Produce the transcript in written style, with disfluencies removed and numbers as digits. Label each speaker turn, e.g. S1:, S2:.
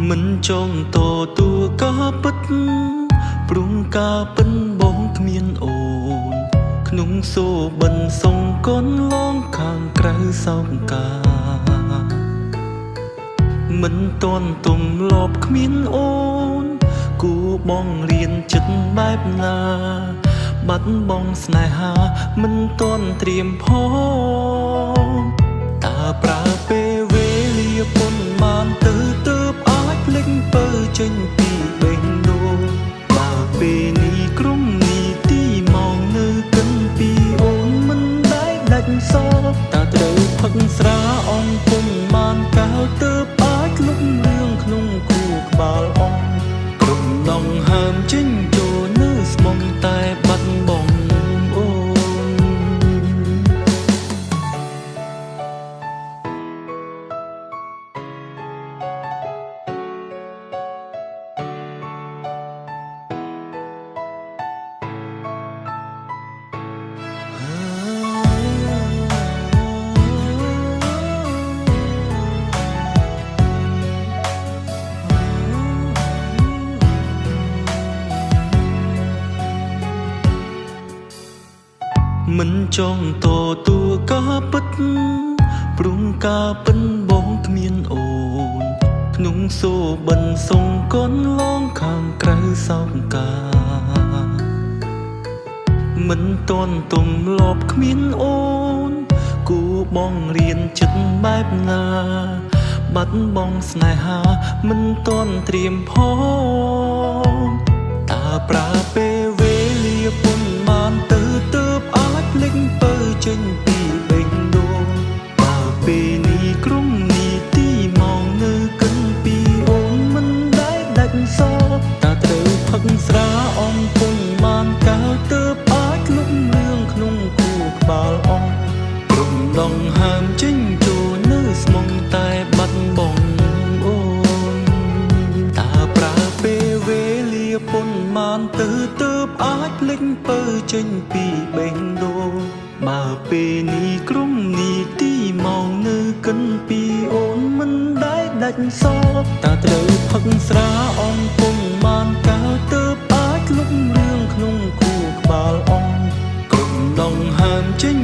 S1: មិនចង់តទួការពិតព្រំការពិនបងគ្មានអូនក្នុងសូបិនសងកូនឡងខាងក្រៅសោកកាមិនតន់ទំលប់គ្មានអូនគូបងរៀនចិត្តបែបណាបាត់បងស្នេហាមិនតន់ត្រៀមផងតើប្រើពេលវេលាប៉ុន្មានទៅអាចភ្លេចពើចេញពីបេះដូងបើពេលនេះក្រុមនេះទីមកនៅកិនពីអូនមិនដែលដាច់សោតើត្រូវផឹកស្រាអងពុំបានកាលទៅអាចលុបរឿងក្នុងគូក្បាលអងក្រុមដងហើមចេញចូលនៅស្មុំតែបាត់បងអូនមិនចង់តទួការពិតព្រំការពិនបងគ្មានអូនក្នុងសូបិនសងកូនឡងខាងក្រៅសោកកាមិនតន់ទំលប់គ្មានអូនគូបងរៀនចិត្តបែបណាបាត់បងស្នេហាមិនតន់ត្រៀមផងតើប្រើពេលវេលាប៉ុន្មានទៅអាចភ្លេចពើចេញពីបេះដូងបើពេលនេះក្រុមនេះទីមកនៅកិនពីអូនមិនដែលដាច់សោតើត្រូវផឹកស្រាអងពុំបានកាលទៅអាចលុបរឿងក្នុងគូក្បាលអងក្រុមដងហើមចេញចូលនៅស្មុំតែបាត់បងអូនតើប្រើពេលវេលាប៉ុន្មានទៅអាចភ្លេចពើចេញពីបេះដូងបើពេលនេះក្រុមនេះទីមកនៅកិនពីអូនមិនដែលដាច់សោតើត្រូវផឹកស្រាអងពុំបានកាលទៅអាចលុបរឿងក្នុងគូក្បាលអងក្រុមដងហើមចេញ